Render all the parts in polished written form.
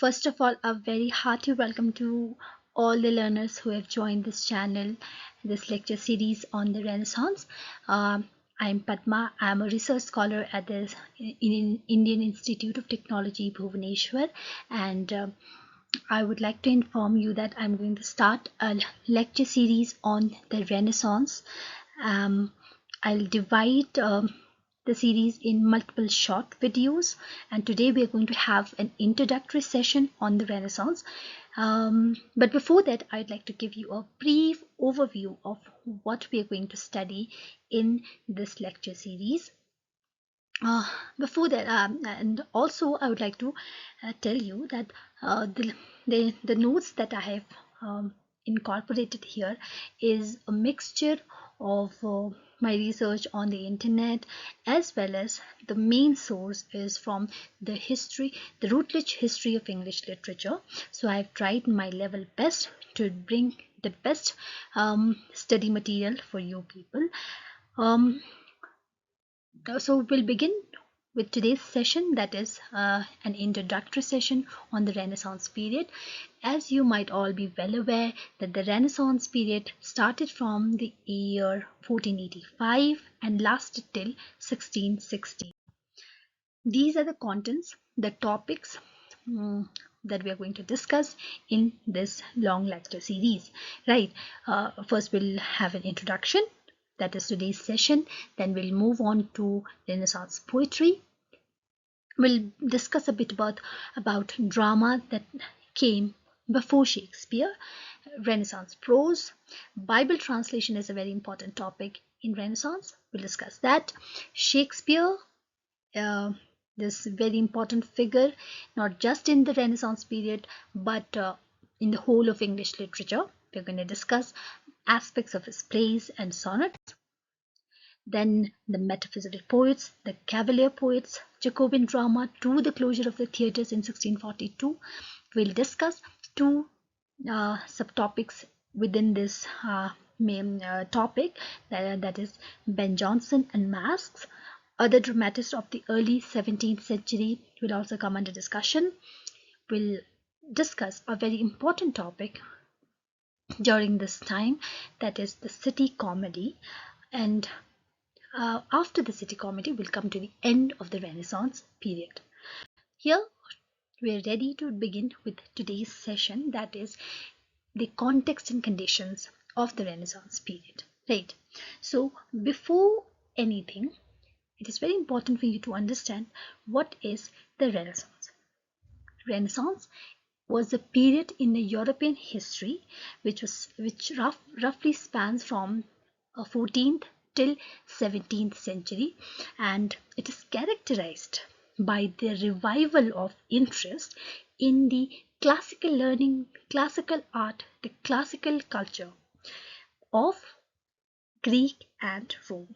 First of all, a very hearty welcome to all the learners who have joined this channel, this lecture series on the Renaissance. I'm Padma. I'm a research scholar at the Indian Institute of Technology, Bhubaneswar, and I would like to inform you that I'm going to start a lecture series on the Renaissance. Um, I'll divide the series in multiple short videos, and today we are going to have an introductory session on the Renaissance. But before that, I'd like to give you a brief overview of what we are going to study in this lecture series. Uh, Before that, and also I would like to tell you that the notes that I have incorporated here is a mixture of my research on the internet, as well as the main source is from the Routledge History of English Literature. So I've tried my level best to bring the best study material for you people. Um, so we'll begin with today's session, that is an introductory session on the Renaissance period. As you might all be well aware that the Renaissance period started from the year 1485 and lasted till 1660. These are the contents, the topics that we are going to discuss in this long lecture series. Right, first we'll have an introduction, that is today's session. Then we'll move on to Renaissance poetry. We'll discuss a bit about drama that came before Shakespeare, Renaissance prose. Bible translation is a very important topic in Renaissance. We'll discuss that. Shakespeare, uh, this very important figure, not just in the Renaissance period, but in the whole of English literature. We're going to discuss aspects of his plays and sonnets. Then the metaphysical poets, the cavalier poets, Jacobean drama to the closure of the theatres in 1642. We'll discuss two subtopics within this main topic, that is Ben Jonson and masks. Other dramatists of the early 17th century will also come under discussion. We'll discuss a very important topic during this time, that is the city comedy. And after the city comedy, we'll come to the end of the Renaissance period. Here, we're ready to begin with today's session, that is the context and conditions of the Renaissance period. Right. So, before anything, it is very important for you to understand what is the Renaissance. Renaissance was a period in the European history which roughly spans from 14th till 17th century, and it is characterized by the revival of interest in the classical learning, classical art, the classical culture of Greek and Rome.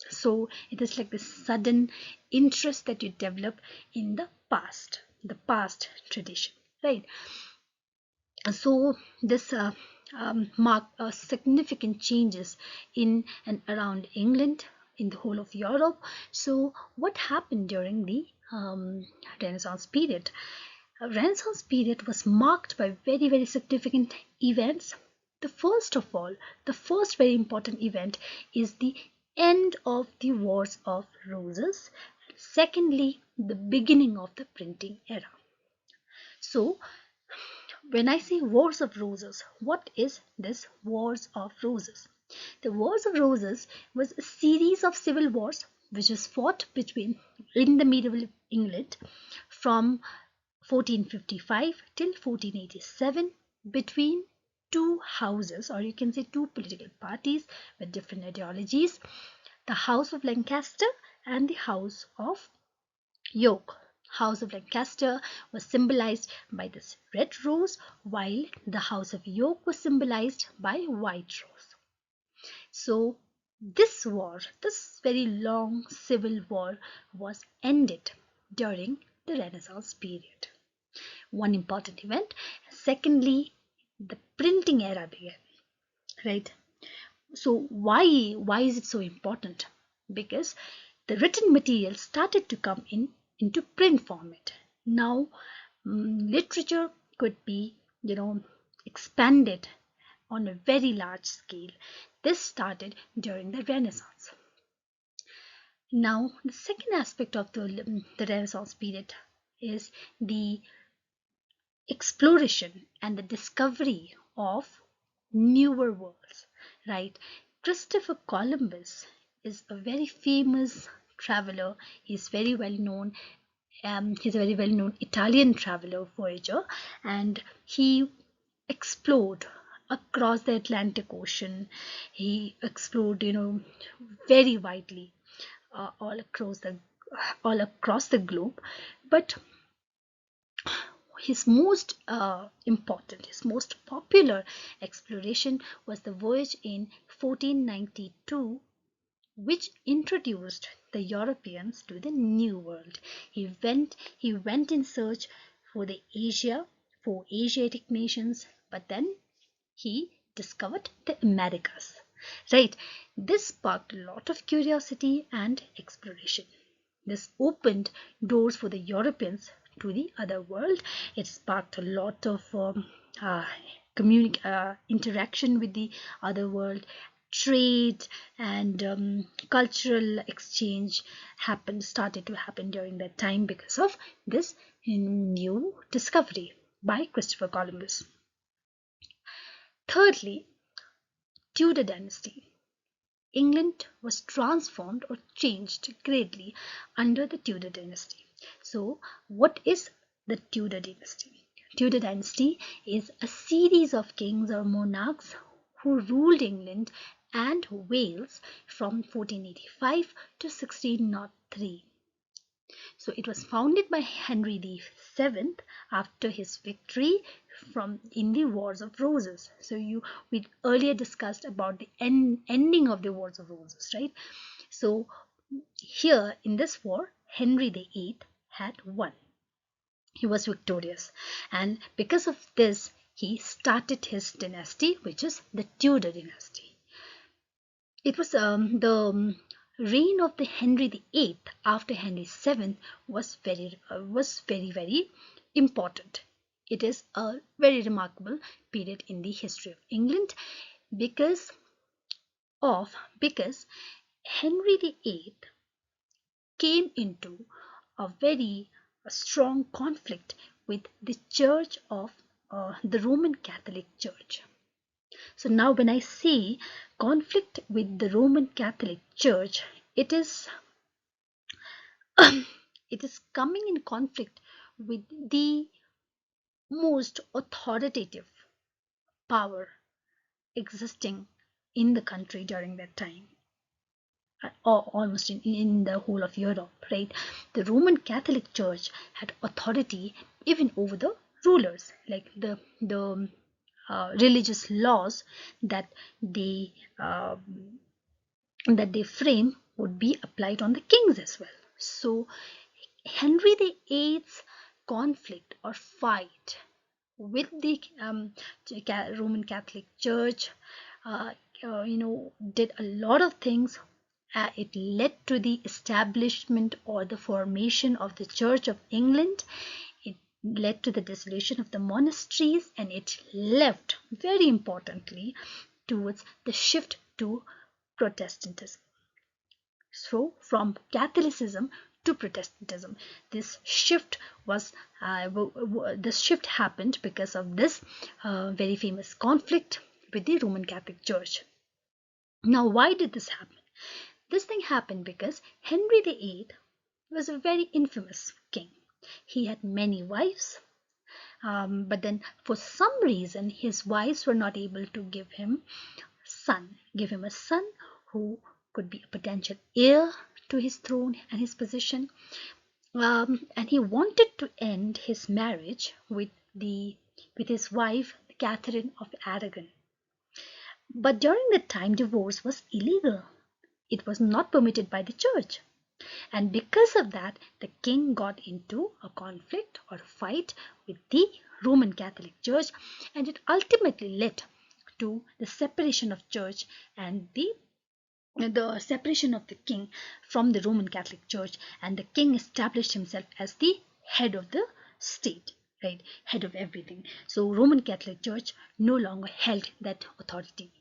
So it is like this sudden interest that you develop in the past tradition, right? So this marked significant changes in and around England, in the whole of Europe. So what happened during the Renaissance period? Renaissance period was marked by very significant events. The first of all, the first very important event is the end of the Wars of Roses. Secondly, the beginning of the printing era. So when I say Wars of Roses, what is this Wars of Roses? The Wars of Roses was a series of civil wars which was fought between in the medieval England from 1455 till 1487 between two houses, or you can say two political parties with different ideologies, the House of Lancaster and the House of York. House of Lancaster was symbolized by this red rose, while the House of York was symbolized by white rose. So this war, this very long civil war, was ended during the Renaissance period. One important event. Secondly, the printing era began. Right. So why is it so important? Because the written material started to come into print format. Now literature could be, expanded on a very large scale. This started during the Renaissance. Now, the second aspect of the Renaissance period is the exploration and the discovery of newer worlds, right? Christopher Columbus is a very famous traveler. He's very well known. He's a very well known Italian traveler, voyager, and he explored across the Atlantic Ocean. He explored, very widely, all across the globe. But his most important, his most popular exploration was the voyage in 1492, which introduced the Europeans to the New World. He went in search for Asiatic nations, but then he discovered the Americas. Right? This sparked a lot of curiosity and exploration. This opened doors for the Europeans to the other world. It sparked a lot of uh, interaction with the other world. Trade and cultural exchange started to happen during that time because of this new discovery by Christopher Columbus. Thirdly, Tudor dynasty. England was transformed or changed greatly under the Tudor dynasty. So, what is the Tudor dynasty? Tudor dynasty is a series of kings or monarchs who ruled England and Wales from 1485 to 1603. So it was founded by Henry VII after his victory in the Wars of Roses. So we earlier discussed about the ending of the Wars of Roses, right? So here in this war, Henry VIII had won. He was victorious, and because of this, he started his dynasty, which is the Tudor dynasty. It was the reign of the Henry VIII after Henry VII was very important. It is a very remarkable period in the history of England because Henry VIII came into a very strong conflict with the Church of the Roman Catholic Church. So now when I say conflict with the Roman Catholic Church, it is it is coming in conflict with the most authoritative power existing in the country during that time, or almost in the whole of Europe, right? The Roman Catholic Church had authority even over the rulers, like the religious laws that they frame would be applied on the kings as well. So Henry VIII's conflict or fight with the Roman Catholic Church, did a lot of things. It led to the establishment or the formation of the Church of England. It led to the dissolution of the monasteries, and it left, very importantly, towards the shift to Protestantism. So from Catholicism to Protestantism, this shift happened because of this very famous conflict with the Roman Catholic Church. Now, why did this happen? This thing happened because Henry VIII was a very infamous king. He had many wives, but then for some reason his wives were not able to give him a son who could be a potential heir to his throne and his position. And he wanted to end his marriage with his wife Catherine of Aragon. But during that time, divorce was illegal. It was not permitted by the church. And because of that, the king got into a conflict or fight with the Roman Catholic Church, and it ultimately led to the separation of church and the separation of the king from the Roman Catholic Church, and the king established himself as the head of the state. right? Head of everything. So Roman Catholic Church no longer held that authority.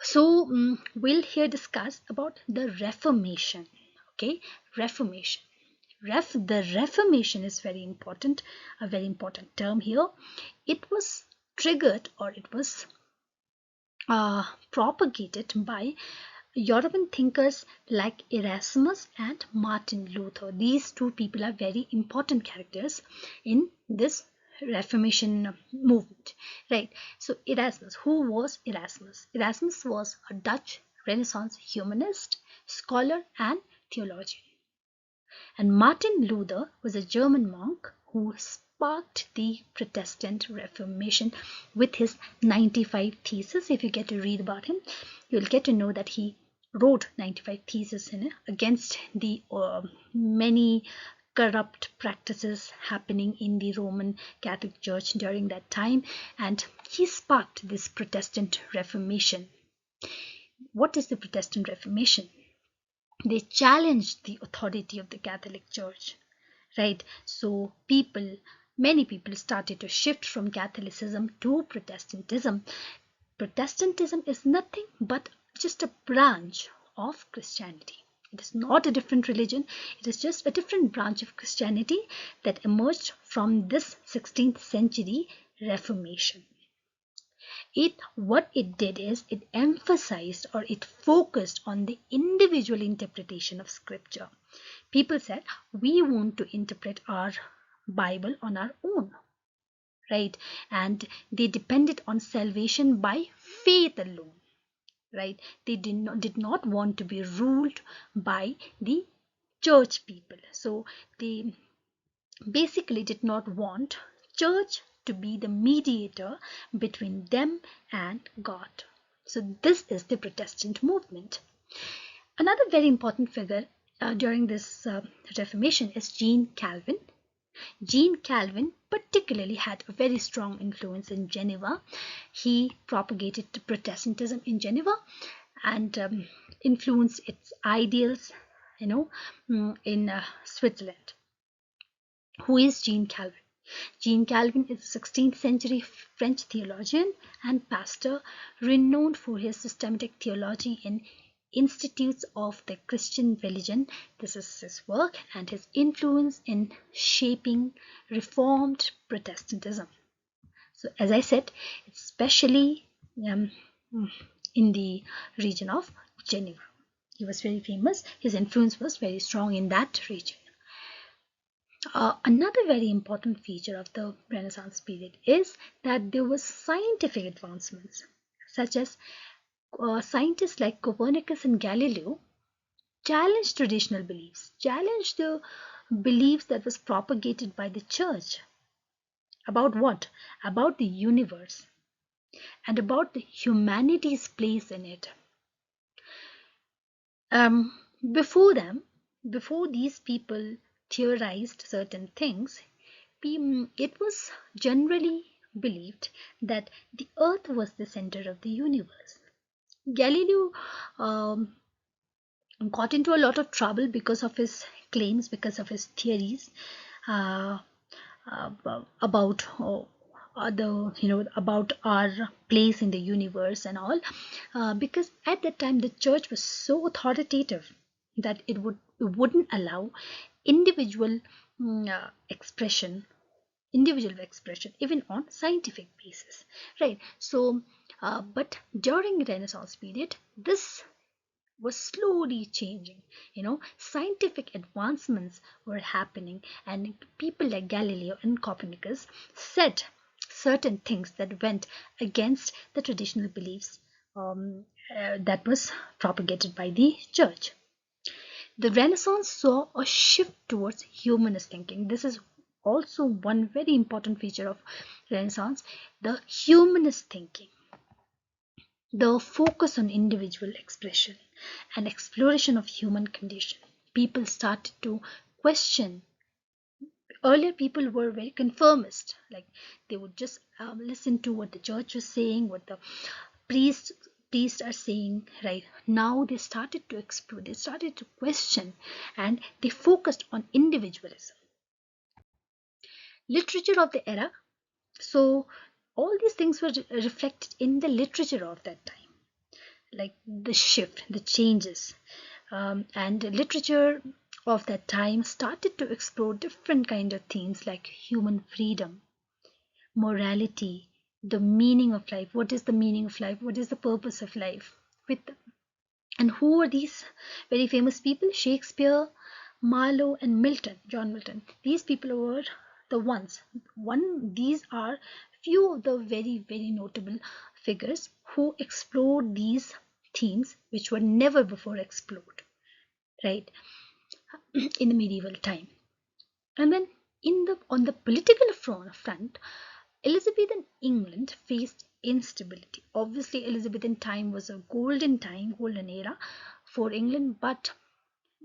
So we'll here discuss about the Reformation. Okay, Reformation. The Reformation is very important, a very important term here. It was triggered, or it was propagated by European thinkers like Erasmus and Martin Luther. These two people are very important characters in this Reformation movement, right? So Erasmus, who was Erasmus? Erasmus was a Dutch Renaissance humanist, scholar, and theologian. And Martin Luther was a German monk who sparked the Protestant Reformation with his 95 Theses. If you get to read about him, you'll get to know that he wrote 95 Theses against the many corrupt practices happening in the Roman Catholic Church during that time, and he sparked this Protestant Reformation. What is the Protestant Reformation? They challenged the authority of the Catholic Church, right? So many people started to shift from Catholicism to Protestantism. Protestantism is nothing but just a branch of Christianity. It is not a different religion. It is just a different branch of Christianity that emerged from this 16th century Reformation. What it did is it emphasized, or it focused on, the individual interpretation of scripture. People said, we want to interpret our Bible on our own, right? And they depended on salvation by faith alone, right? They did not want to be ruled by the church people. So they basically did not want church to be the mediator between them and God. So this is the Protestant movement. Another very important figure during this Reformation is Jean Calvin. Jean Calvin particularly had a very strong influence in Geneva. He propagated Protestantism in Geneva and influenced its ideals, in Switzerland. Who is Jean Calvin? Jean Calvin is a 16th century French theologian and pastor renowned for his systematic theology in Institutes of the Christian Religion. This is his work and his influence in shaping Reformed Protestantism. So, as I said, especially in the region of Geneva. He was very famous. His influence was very strong in that region. Another very important feature of the Renaissance period is that there was scientific advancements, such as scientists like Copernicus and Galileo challenged traditional beliefs, challenged the beliefs that was propagated by the church. About what? About the universe and about the humanity's place in it. Um, before them, before these people theorized certain things, it was generally believed that the earth was the center of the universe. Galileo got into a lot of trouble because of his claims, because of his theories uh, about about our place in the universe and all, because at that time the church was so authoritative that it wouldn't allow individual expression, even on scientific basis, right? So but during Renaissance period, this was slowly changing. Scientific advancements were happening, and people like Galileo and Copernicus said certain things that went against the traditional beliefs that was propagated by the church. The Renaissance saw a shift towards humanist thinking. This is also one very important feature of Renaissance, the humanist thinking, the focus on individual expression and exploration of human condition. People started to question. Earlier people were very conformist, like they would just listen to what the church was saying, what the priests are saying. Right now they started to explore, they started to question, and they focused on individualism. literature of the era. So all these things were reflected in the literature of that time, like the shift, the changes, and the literature of that time started to explore different kind of themes like human freedom, morality, the meaning of life. What is the meaning of life? What is the purpose of life? With And who are these very famous people? Shakespeare, Marlowe, and Milton, John Milton. These people were the ones. These are few of the very notable figures who explored these themes which were never before explored, right, in the medieval time. And then on the political front, Elizabethan England faced instability. Obviously, Elizabethan time was a golden era for England, but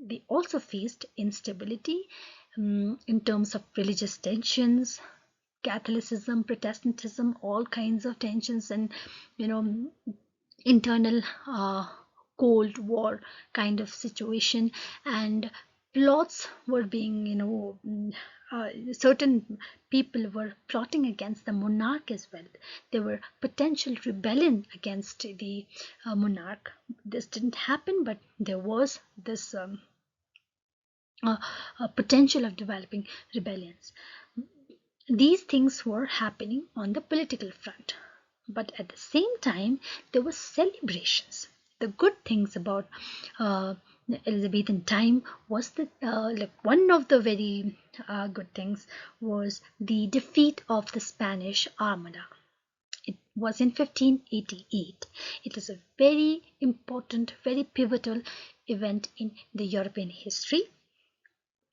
they also faced instability in terms of religious tensions, Catholicism, Protestantism, all kinds of tensions, and you know internal Cold War kind of situation, and plots were being, certain people were plotting against the monarch as well. There were potential rebellion against the monarch. This didn't happen, but there was this potential of developing rebellions. These things were happening on the political front, but at the same time there were celebrations. The good things about the Elizabethan time was that like one of the very good things was the defeat of the Spanish Armada. It was in 1588. It is a very important, very pivotal event in the European history.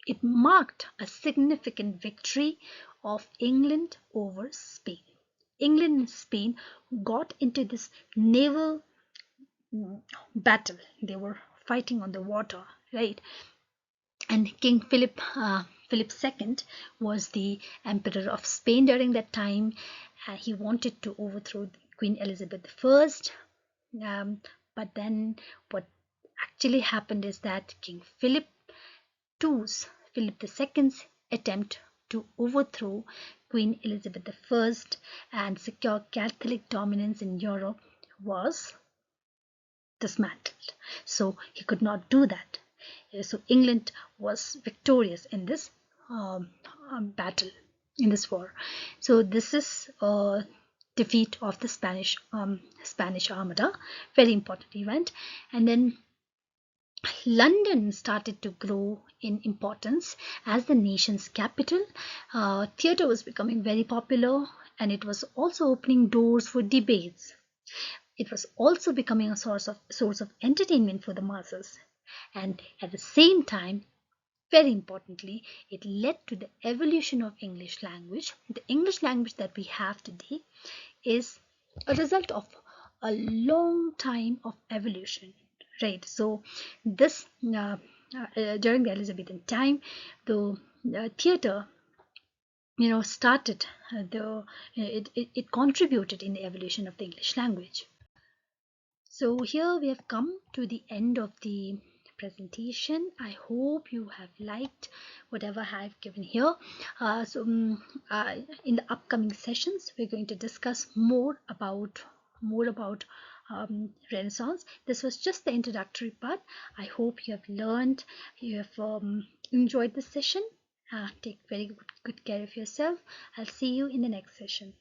It marked a significant victory of England over Spain. England and Spain got into this naval battle. They were fighting on the water, right? And King Philip II was the emperor of Spain during that time. He wanted to overthrow Queen Elizabeth I. But then what actually happened is that King Philip II's attempt to overthrow Queen Elizabeth I and secure Catholic dominance in Europe was dismantled. So he could not do that. So England was victorious in this battle, in this war. So this is a defeat of the Spanish Armada, very important event. And then London started to grow in importance as the nation's capital. Theatre was becoming very popular, and it was also opening doors for debates. It was also becoming a source of entertainment for the masses. And at the same time, very importantly, it led to the evolution of English language. The English language that we have today is a result of a long time of evolution, right? So this during the Elizabethan time, the theatre started it contributed in the evolution of the English language. So here we have come to the end of the presentation. I hope you have liked whatever I've given here. In the upcoming sessions, we're going to discuss more about Renaissance. This was just the introductory part. I hope you have learned, you have enjoyed this session. Take very good care of yourself. I'll see you in the next session.